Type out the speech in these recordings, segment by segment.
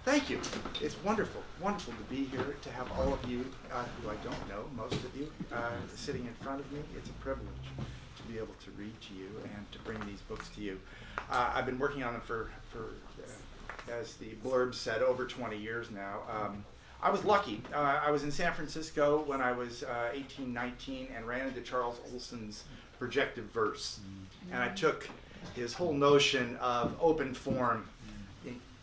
Thank you. It's wonderful, wonderful to be here, to have all of you, who I don't know, most of you, sitting in front of me. It's a privilege to be able to read to you and to bring these books to you. I've been working on them for as the blurb said, over 20 years now. I was lucky. I was in San Francisco when I was 18, 19, and ran into Charles Olson's projective verse. And I took his whole notion of open form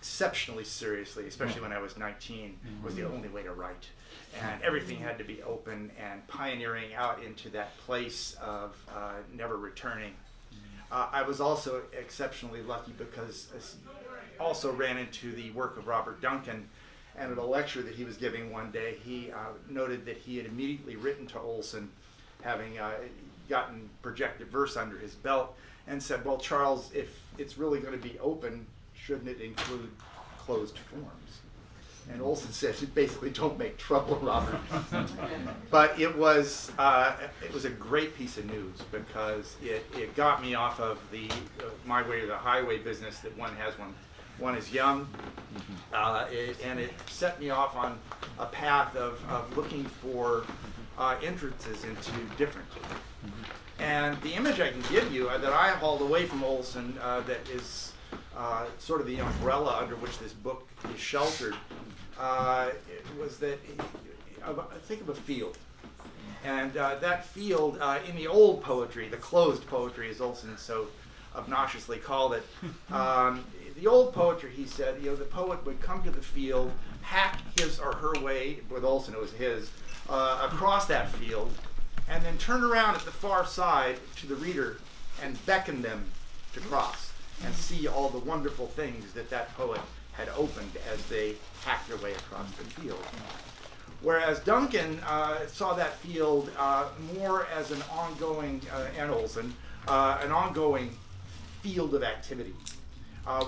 exceptionally seriously, especially when I was 19. It was the only way to write. And everything had to be open and pioneering out into that place of never returning. I was also exceptionally lucky because I also ran into the work of Robert Duncan, and at a lecture that he was giving one day, he noted that he had immediately written to Olson, having gotten projective verse under his belt, and said, well, Charles, if it's really going to be open, shouldn't it include closed forms? And Olson said, basically, don't make trouble, Robert. But it was a great piece of news because it got me off of the my way or the highway business that one has when one is young, and it set me off on a path of looking for entrances into different. And the image I can give you that I hauled away from Olson that is sort of the umbrella under which this book is sheltered was that, think of a field. And that field, in the old poetry, the closed poetry as Olson so obnoxiously called it, the old poetry, he said, the poet would come to the field, hack his or her way, with Olson it was his, across that field, and then turn around at the far side to the reader and beckon them to cross and see all the wonderful things that that poet had opened as they hacked their way across the field. Whereas Duncan saw that field more as an ongoing, and Olson, an ongoing field of activity,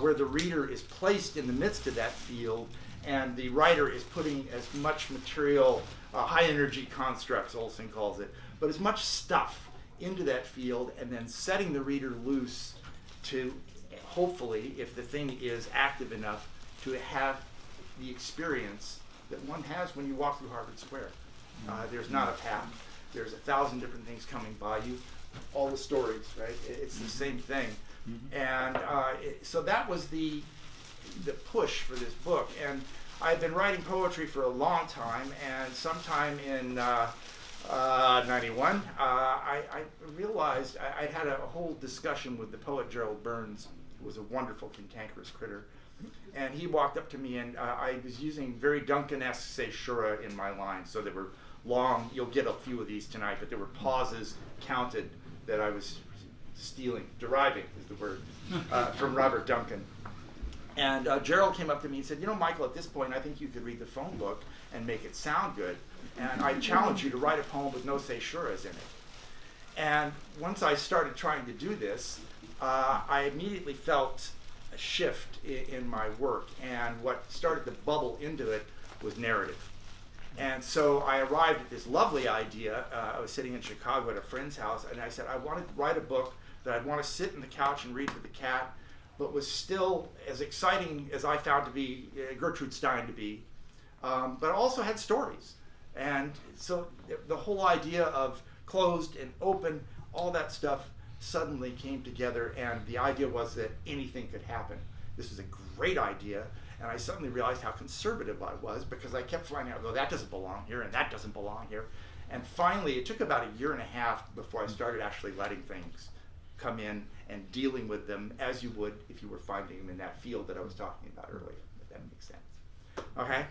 where the reader is placed in the midst of that field and the writer is putting as much material, high energy constructs, Olson calls it, but as much stuff into that field and then setting the reader loose to hopefully, if the thing is active enough, to have the experience that one has when you walk through Harvard Square. There's not a path. There's 1,000 different things coming by you, all the stories, right? It's the same thing. And so that was the push for this book. And I've been writing poetry for a long time, and sometime in 91, I realized I'd had a whole discussion with the poet Gerald Burns, who was a wonderful cantankerous critter. And he walked up to me, and I was using very Duncan-esque caesura in my lines. So they were long, you'll get a few of these tonight, but there were pauses counted that I was deriving is the word, from Robert Duncan. And Gerald came up to me and said, Michael, at this point, I think you could read the phone book and make it sound good. And I challenge you to write a poem with no caesuras in it. And once I started trying to do this, I immediately felt a shift in my work. And what started to bubble into it was narrative. And so I arrived at this lovely idea. I was sitting in Chicago at a friend's house, and I said I wanted to write a book that I'd want to sit on the couch and read with the cat, but was still as exciting as I found to be, Gertrude Stein to be, but also had stories. And so the whole idea of closed and open, all that stuff suddenly came together, and the idea was that anything could happen. This was a great idea, and I suddenly realized how conservative I was because I kept finding out, well, that doesn't belong here, and that doesn't belong here. And finally, it took about a year and a half before I started actually letting things come in and dealing with them as you would if you were finding them in that field that I was talking about earlier, if that makes sense. Okay,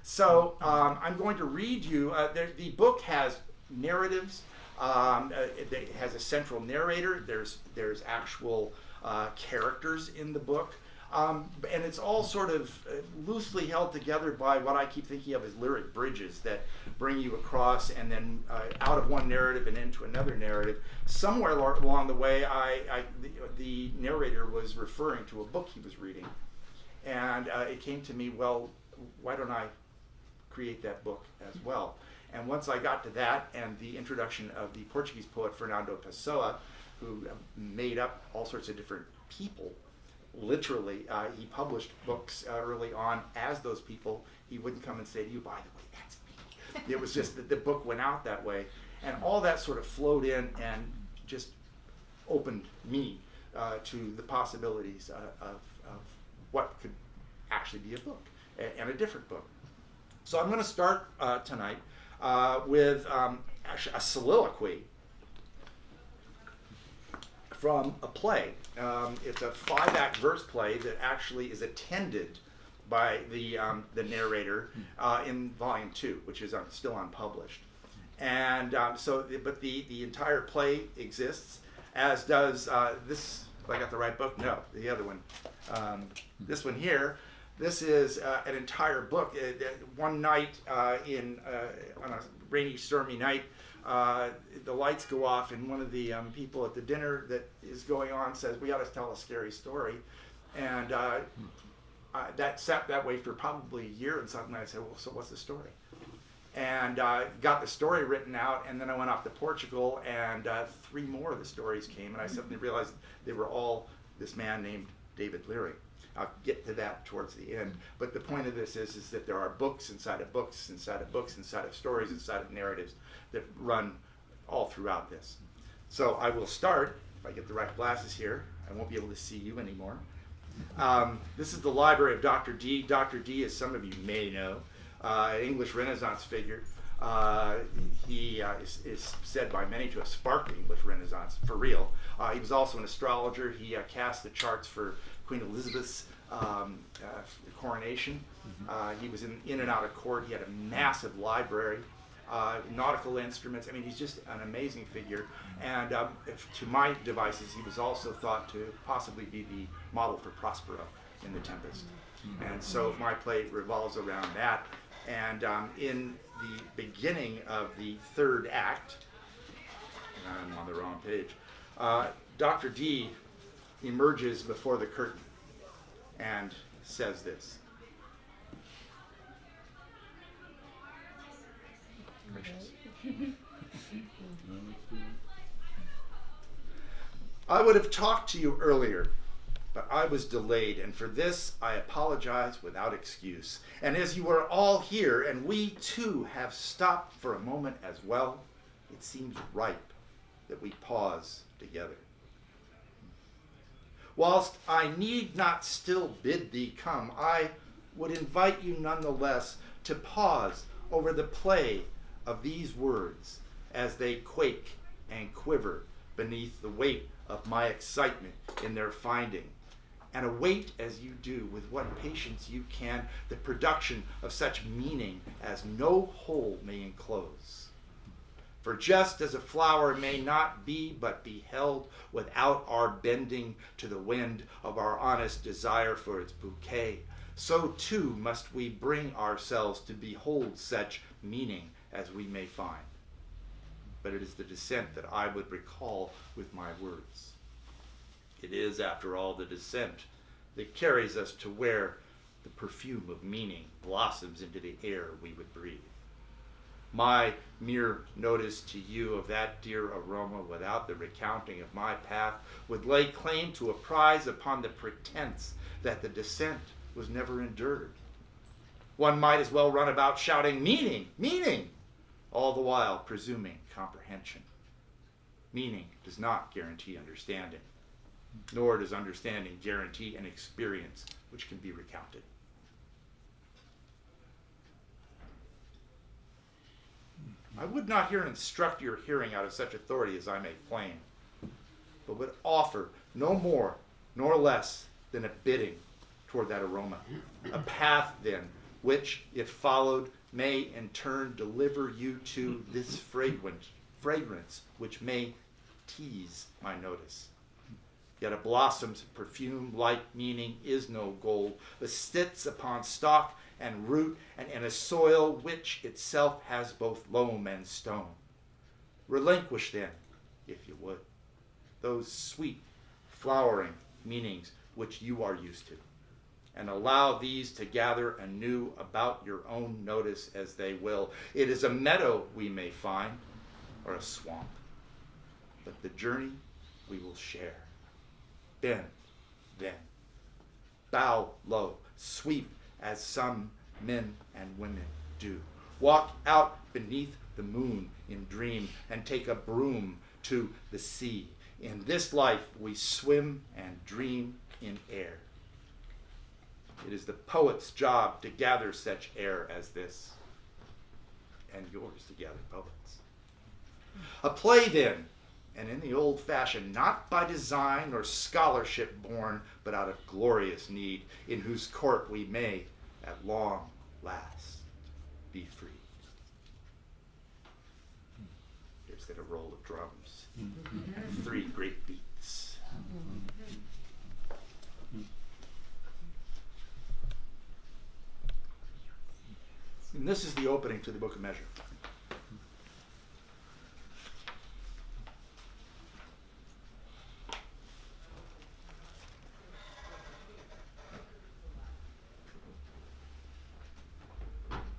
so I'm going to read you, the book has narratives, it has a central narrator, there's actual characters in the book, and it's all sort of loosely held together by what I keep thinking of as lyric bridges that bring you across and then out of one narrative and into another narrative. Somewhere along the way, the narrator was referring to a book he was reading. And it came to me, well, why don't I create that book as well? And once I got to that and the introduction of the Portuguese poet Fernando Pessoa, who made up all sorts of different people, literally, he published books early on as those people. He wouldn't come and say to you, by the way, that's me. It was just that the book went out that way. And all that sort of flowed in and just opened me to the possibilities of what could actually be a book and a different book. So I'm going to start tonight with actually a soliloquy from a play. It's a 5-act verse play that actually is attended by the narrator in Volume 2, which is still unpublished. And but the entire play exists, as does this. Have I got the right book? No, the other one. This one here. This is an entire book. One night on a rainy, stormy night, the lights go off, and one of the people at the dinner that is going on says, "We ought to tell a scary story." And that sat that way for probably a year and something. I said, "Well, so what's the story?" And got the story written out, and then I went off to Portugal, and 3 more of the stories came, and I suddenly realized they were all this man named David Leering. I'll get to that towards the end. But the point of this is that there are books inside of books, inside of books, inside of stories, inside of narratives that run all throughout this. So I will start, if I get the right glasses here. I won't be able to see you anymore. This is the library of Dr. D. Dr. D, as some of you may know, an English Renaissance figure. He is said by many to have sparked the English Renaissance, for real. He was also an astrologer. He cast the charts for Queen Elizabeth's coronation. He was in and out of court. He had a massive library, nautical instruments. I mean, he's just an amazing figure. And to my devices, he was also thought to possibly be the model for Prospero in The Tempest. And so my play revolves around that. And in the beginning of the 3rd act, and I'm on the wrong page, Dr. D emerges before the curtain and says this. Gracious. I would have talked to you earlier, but I was delayed, and for this I apologize without excuse. And as you are all here, and we too have stopped for a moment as well, it seems ripe that we pause together. Whilst I need not still bid thee come, I would invite you nonetheless to pause over the play of these words as they quake and quiver beneath the weight of my excitement in their finding, and await as you do with what patience you can the production of such meaning as no whole may enclose. For just as a flower may not be but be held without our bending to the wind of our honest desire for its bouquet, so too must we bring ourselves to behold such meaning as we may find. But it is the descent that I would recall with my words. It is, after all, the descent that carries us to where the perfume of meaning blossoms into the air we would breathe. My mere notice to you of that dear aroma without the recounting of my path would lay claim to a prize upon the pretense that the descent was never endured. One might as well run about shouting, meaning, meaning, all the while presuming comprehension. Meaning does not guarantee understanding, nor does understanding guarantee an experience which can be recounted. I would not here instruct your hearing out of such authority as I may claim, but would offer no more nor less than a bidding toward that aroma, a path then, which, if followed, may in turn deliver you to this fragrance which may tease my notice. Yet a blossom's perfume like meaning is no gold, but sits upon stalk and root and in a soil which itself has both loam and stone. Relinquish then, if you would, those sweet, flowering meanings which you are used to, and allow these to gather anew about your own notice as they will. It is a meadow we may find, or a swamp, but the journey we will share. Bend, then, bow low, sweep as some men and women do. Walk out beneath the moon in dream and take a broom to the sea. In this life we swim and dream in air. It is the poet's job to gather such air as this, and yours to gather poets. A play then, and in the old fashion, not by design or scholarship born, but out of glorious need, in whose court we may, at long last, be free. Here's then a roll of drums and 3 great beats. And this is the opening to the Book of Measure.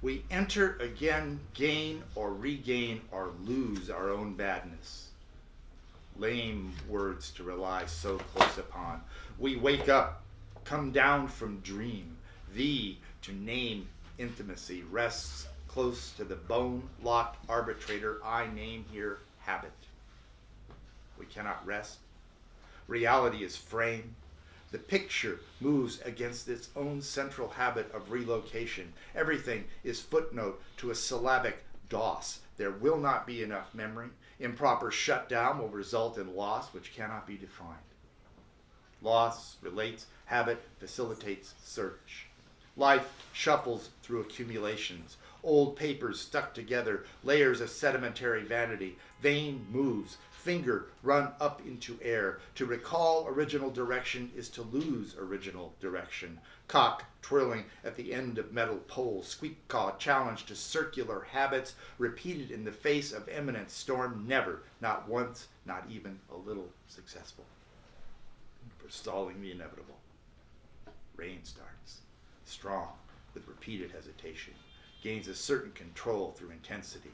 We enter again, gain or regain or lose our own badness. Lame words to rely so close upon. We wake up, come down from dream. Thee to name intimacy rests close to the bone-locked arbitrator I name here habit. We cannot rest. Reality is frame. The picture moves against its own central habit of relocation. Everything is footnote to a syllabic DOS. There will not be enough memory. Improper shutdown will result in loss which cannot be defined. Loss relates, habit facilitates search. Life shuffles through accumulations. Old papers stuck together, layers of sedimentary vanity. Vein moves, finger run up into air. To recall original direction is to lose original direction. Cock twirling at the end of metal pole. Squeak caw challenge to circular habits repeated in the face of imminent storm. Never, not once, not even a little successful. Forestalling the inevitable. Rain starts. Strong with repeated hesitation. Gains a certain control through intensity.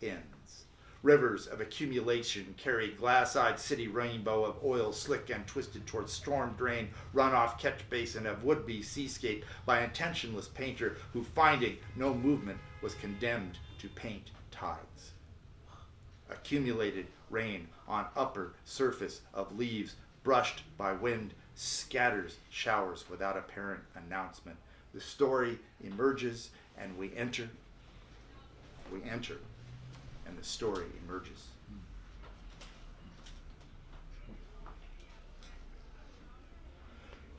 Ends. Rivers of accumulation carry glass-eyed city rainbow of oil slick and twisted towards storm drain, runoff catch basin of would-be seascape by intentionless painter who, finding no movement, was condemned to paint tides. Accumulated rain on upper surface of leaves brushed by wind scatters showers without apparent announcement. The story emerges and we enter. We enter and the story emerges.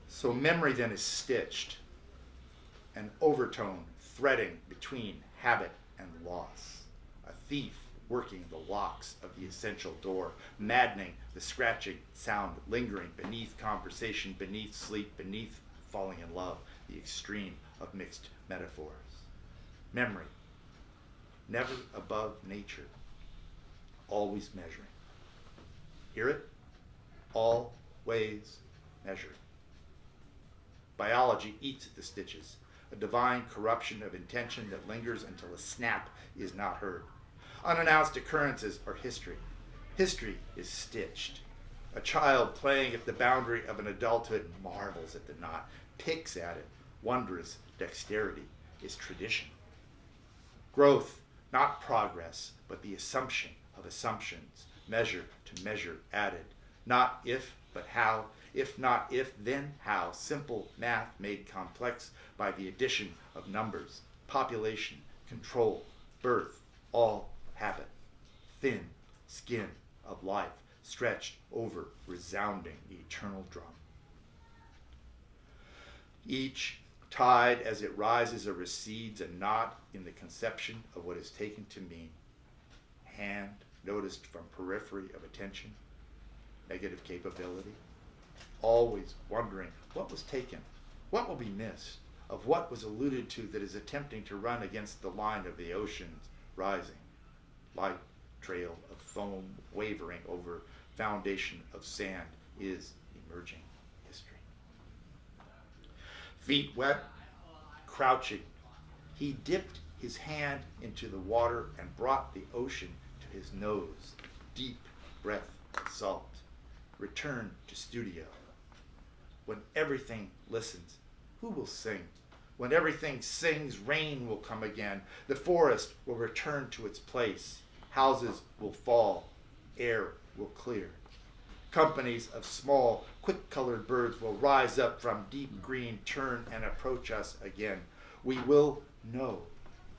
So memory then is stitched, an overtone threading between habit and loss, a thief working the locks of the essential door, maddening the scratching sound lingering beneath conversation, beneath sleep, beneath falling in love, the extreme of mixed metaphors. Memory, never above nature, always measuring. Hear it? Always measuring. Biology eats at the stitches, a divine corruption of intention that lingers until a snap is not heard. Unannounced occurrences are history. History is stitched. A child playing at the boundary of an adulthood marvels at the knot, picks at it. Wondrous dexterity is tradition. Growth, not progress, but the assumption of assumptions, measure to measure added. Not if, but how. If not if, then how. Simple math made complex by the addition of numbers. Population, control, birth, all habit. Thin skin of life stretched over resounding eternal drum. Each tide as it rises or recedes, a knot in the conception of what is taken to mean. Hand noticed from periphery of attention, negative capability. Always wondering what was taken, what will be missed, of what was alluded to that is attempting to run against the line of the oceans rising. Light trail of foam wavering over foundation of sand is emerging history. Feet wet, crouching, he dipped his hand into the water and brought the ocean to his nose. Deep breath of salt. Return to studio. When everything listens, who will sing? When everything sings, rain will come again. The forest will return to its place. Houses will fall. Air will clear. Companies of small, quick-colored birds will rise up from deep green, turn and approach us again. We will know.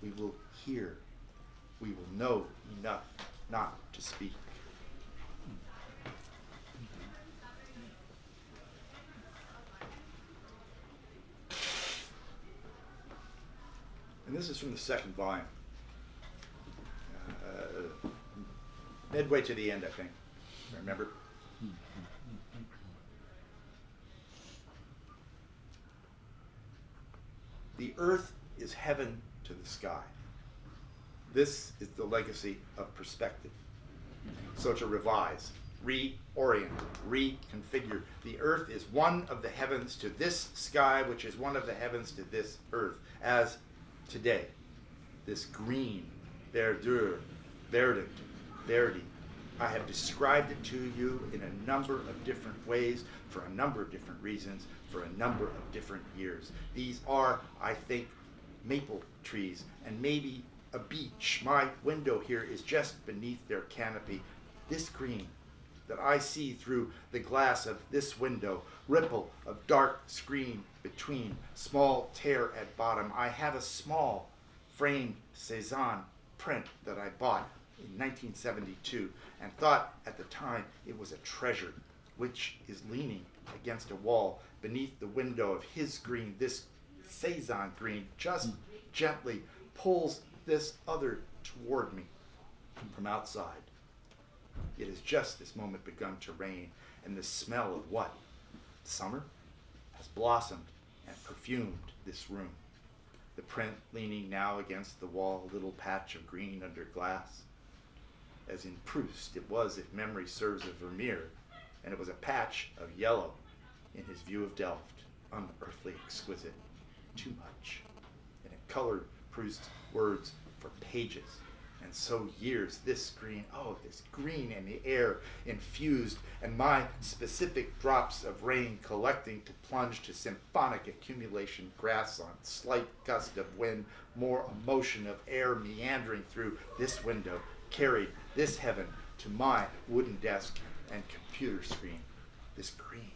We will hear. We will know enough not to speak. And this is from the second volume. Midway to the end, I think. Remember? The earth is heaven to the sky. This is the legacy of perspective. So to revise, reorient, reconfigure. The earth is one of the heavens to this sky, which is one of the heavens to this earth. As today, this green, verdure, verdant, verdi, I have described it to you in a number of different ways, for a number of different reasons, for a number of different years. These are, I think, maple trees and maybe a beech. My window here is just beneath their canopy. This green that I see through the glass of this window, ripple of dark screen between, small tear at bottom. I have a small framed Cézanne print that I bought in 1972 and thought at the time it was a treasure, which is leaning against a wall beneath the window of his green. This Cézanne green just gently pulls this other toward me from outside. It has just this moment begun to rain, and the smell of what? Summer has blossomed and perfumed this room. The print leaning now against the wall, a little patch of green under glass. As in Proust, it was, if memory serves, a Vermeer, and it was a patch of yellow in his view of Delft, unearthly exquisite, too much. And it colored Proust's words for pages. And so years, this green, oh, this green in the air infused, and my specific drops of rain collecting to plunge to symphonic accumulation, grass on slight gust of wind, more emotion of air meandering through this window, carried this heaven to my wooden desk and computer screen, this green.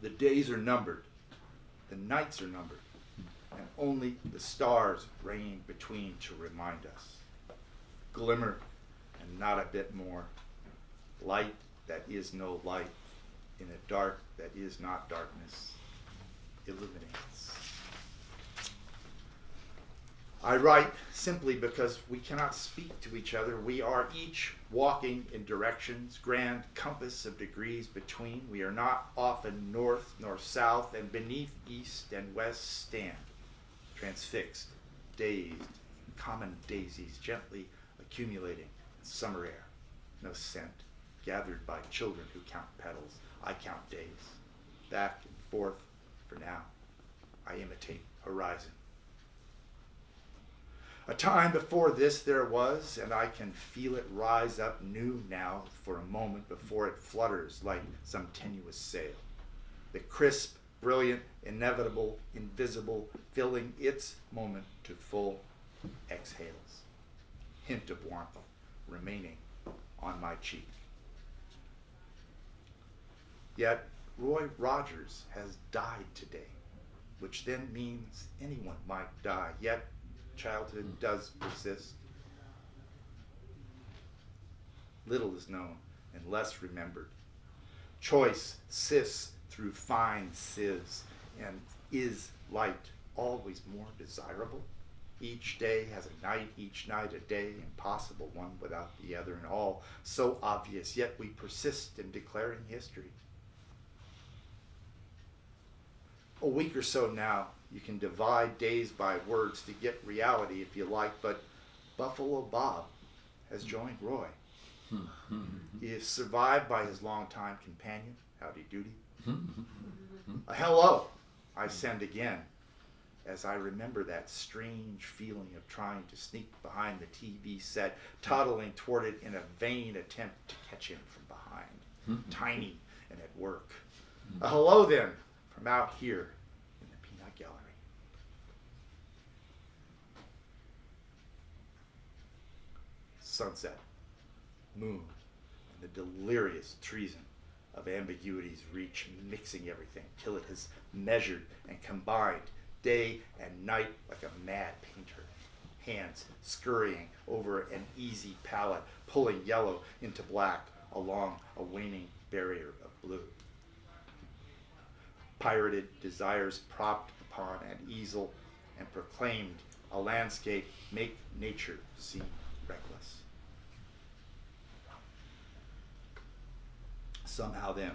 The days are numbered, the nights are numbered, and only the stars reign between to remind us. Glimmer and not a bit more. Light that is no light, in a dark that is not darkness, illuminates. I write simply because we cannot speak to each other. We are each walking in directions, grand compass of degrees between. We are not often north nor south, and beneath east and west stand, transfixed, dazed, common daisies gently accumulating in summer air. No scent, gathered by children who count petals. I count days, back and forth. For now, I imitate horizon. A time before this there was, and I can feel it rise up new now for a moment before it flutters like some tenuous sail. The crisp, brilliant, inevitable, invisible, filling its moment to full exhales. Hint of warmth remaining on my cheek. Yet Roy Rogers has died today, which then means anyone might die, yet childhood does persist. Little is known and less remembered. Choice sifts through fine sieves, and is light always more desirable? Each day has a night, each night a day, impossible one without the other, and all so obvious, yet we persist in declaring history. A week or so now, you can divide days by words to get reality if you like, but Buffalo Bob has joined Roy. He is survived by his longtime companion, Howdy Doody. A hello I send again, as I remember that strange feeling of trying to sneak behind the TV set, toddling toward it in a vain attempt to catch him from behind, tiny and at work. A hello then from out here in the peanut gallery. Sunset, moon, and the delirious treason of ambiguities reach, mixing everything till it has measured and combined day and night like a mad painter, hands scurrying over an easy palette, pulling yellow into black along a waning barrier of blue. Pirated desires propped upon an easel and proclaimed a landscape make nature seem reckless. Somehow then,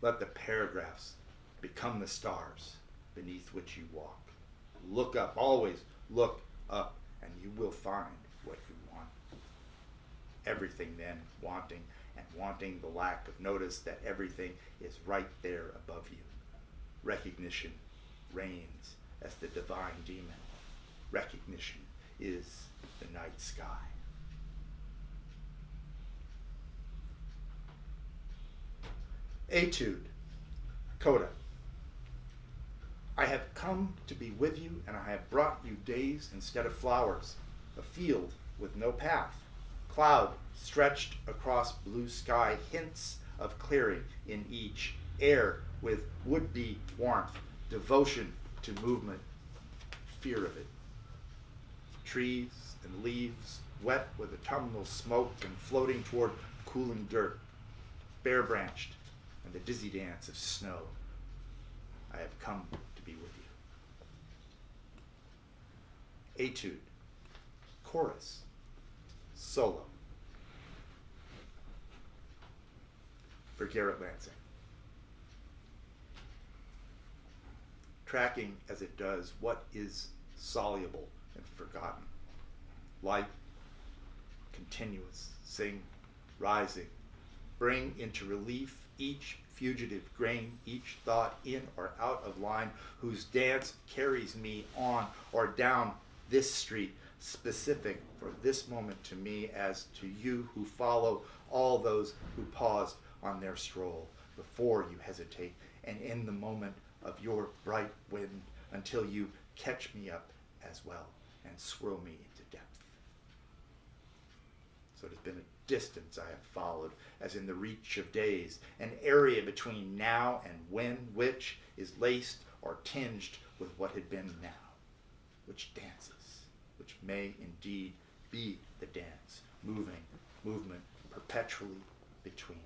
let the paragraphs become the stars beneath which you walk. Look up, always look up, and you will find what you want. Everything then wanting, and wanting the lack of notice that everything is right there above you. Recognition reigns as the divine demon. Recognition is the night sky. Etude, coda. I have come to be with you, and I have brought you days instead of flowers, a field with no path, cloud stretched across blue sky, hints of clearing in each, air with would-be warmth, devotion to movement, fear of it. Trees and leaves wet with autumnal smoke and floating toward cooling dirt, bare-branched, and the dizzy dance of snow. I have come to be with you. Etude, chorus, solo. For Garrett Lansing. Tracking as it does what is soluble and forgotten. Light, continuous, sing, rising, bring into relief each fugitive grain, each thought in or out of line, whose dance carries me on or down this street, specific for this moment to me as to you who follow all those who paused on their stroll before you hesitate, and in the moment of your bright wind until you catch me up as well and swirl me into depth. So it has been a distance I have followed, as in the reach of days, an area between now and when, which is laced or tinged with what had been now, which dances, which may indeed be the dance, movement perpetually between.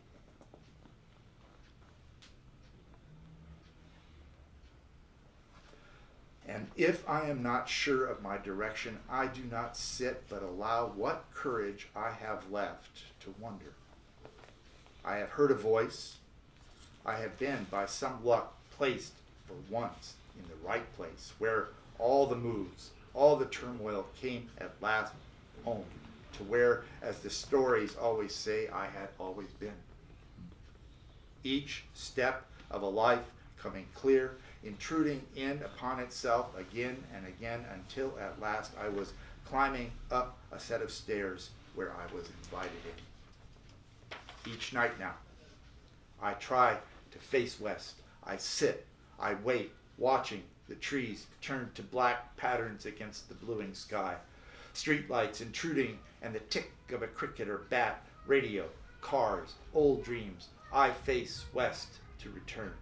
And if I am not sure of my direction, I do not sit, but allow what courage I have left to wonder. I have heard a voice. I have been, by some luck, placed for once in the right place, where all the moves, all the turmoil came at last home, to where, as the stories always say, I had always been. Each step of a life coming clear, intruding in upon itself again and again, until at last I was climbing up a set of stairs where I was invited in. Each night now, I try to face west. I sit, I wait, watching the trees turn to black patterns against the bluing sky, streetlights intruding, and the tick of a cricket or bat, radio, cars, old dreams. I face west to return.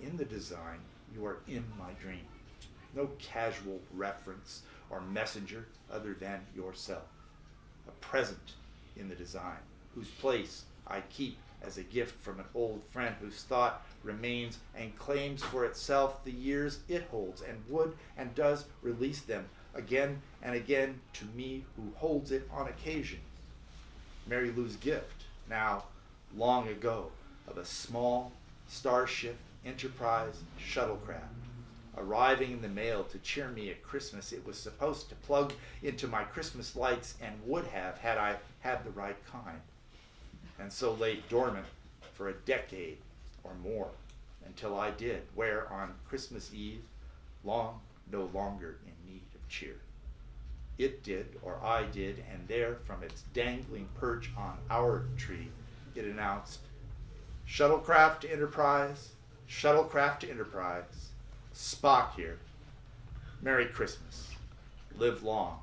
In the design, you are in my dream. No casual reference or messenger other than yourself. A present in the design, whose place I keep as a gift from an old friend whose thought remains and claims for itself the years it holds, and would and does release them again and again to me who holds it on occasion. Mary Lou's gift, now long ago, of a small starship Enterprise shuttlecraft, arriving in the mail to cheer me at Christmas. It was supposed to plug into my Christmas lights, and would have had I had the right kind, and so lay dormant for a decade or more, until I did, where on Christmas Eve, long no longer in need of cheer. It did, or I did, and there from its dangling perch on our tree, it announced, "Shuttlecraft to Enterprise, shuttlecraft to Enterprise, Spock here. Merry Christmas. Live long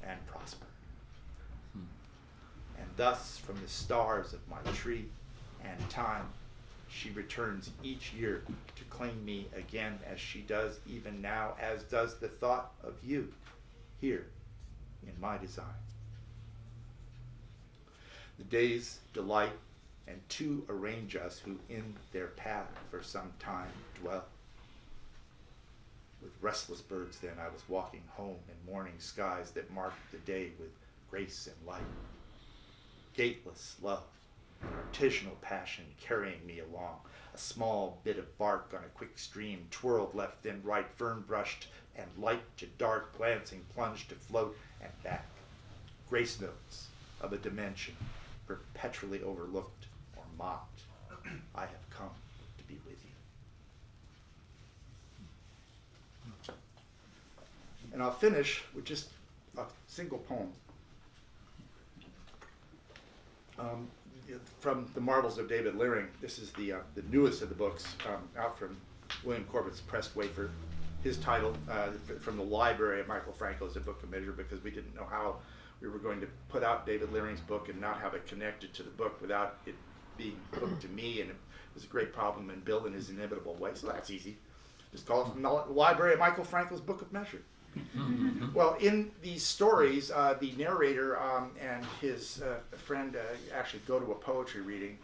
and prosper." And thus from the stars of my tree and time, she returns each year to claim me again, as she does even now, as does the thought of you here in my design. The days delight, and two arrange us who in their path for some time dwell. With restless birds then I was walking home in morning skies that marked the day with grace and light. Gateless love, artisanal passion carrying me along. A small bit of bark on a quick stream, twirled left then right, fern brushed and light to dark, glancing plunged to float and back. Grace notes of a dimension perpetually overlooked or mocked. I have come to be with you. And I'll finish with just a single poem. From the Marvels of David Leering. This is the newest of the books, out from William Corbett's pressed Wafer. His title, from the library of Michael Franco, is A Book of Measure, because we didn't know how we were going to put out David Leering's book and not have it connected to the book without it being hooked to me, and it was a great problem, and Bill in his inimitable way, so that's easy. Just call it from the library of Michael Franco's Book of Measure. Well, in these stories, the narrator and his friend actually go to a poetry reading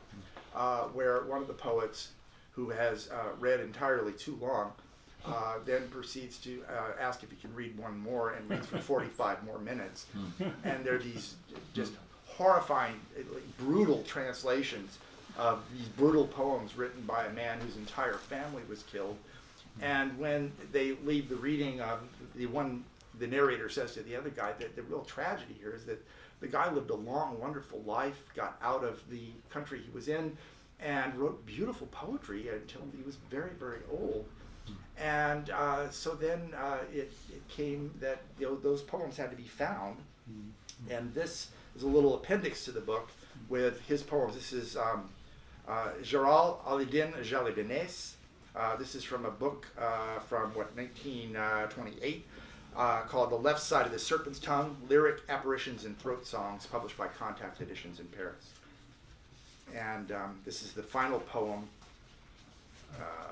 where one of the poets, who has read entirely too long, then proceeds to ask if he can read one more, and reads for 45 more minutes. And there are these just horrifying, brutal translations of these brutal poems written by a man whose entire family was killed. And when they leave the reading, the narrator says to the other guy that the real tragedy here is that the guy lived a long, wonderful life, got out of the country he was in, and wrote beautiful poetry until he was very, very old. And so then it came that those poems had to be found. And this is a little appendix to the book with his poems. This is Geral Alidin Jalibines. This is from a book from 1928 called The Left Side of the Serpent's Tongue, Lyric Apparitions and Throat Songs, published by Contact Editions in Paris. And this is the final poem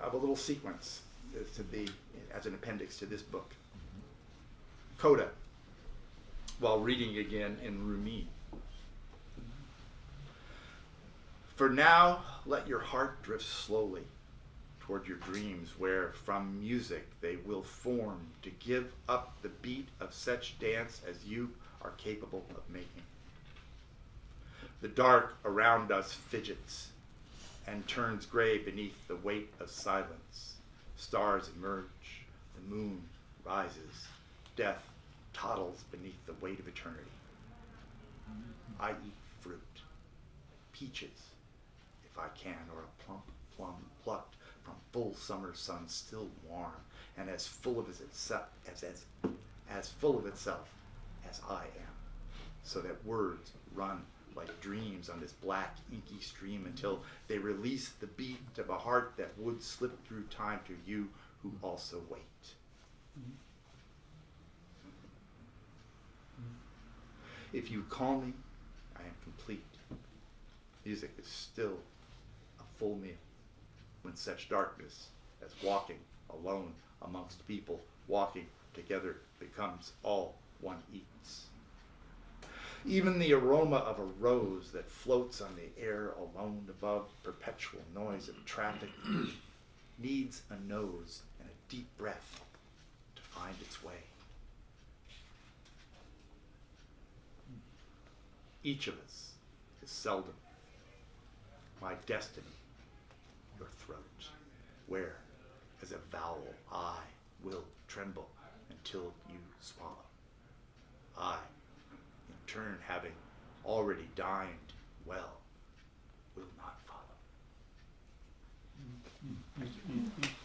of a little sequence to be as an appendix to this book. Coda, while reading again in Rumi. For now, let your heart drift slowly toward your dreams, where from music they will form to give up the beat of such dance as you are capable of making. The dark around us fidgets and turns gray beneath the weight of silence. Stars emerge, the moon rises, death toddles beneath the weight of eternity. I eat fruit, peaches, if I can, or a plump plum plucked from full summer sun, still warm and as full of itself as I am, so that words run like dreams on this black inky stream until they release the beat of a heart that would slip through time to you who also wait. If you call me, I am complete. Music is still a full meal when such darkness as walking alone amongst people, walking together becomes all one eats. Even the aroma of a rose that floats on the air alone above perpetual noise of traffic needs a nose and a deep breath to find its way. Each of us is seldom my destiny, your throat, where as a vowel I will tremble until you swallow. I, in turn, having already dined well, will not follow. You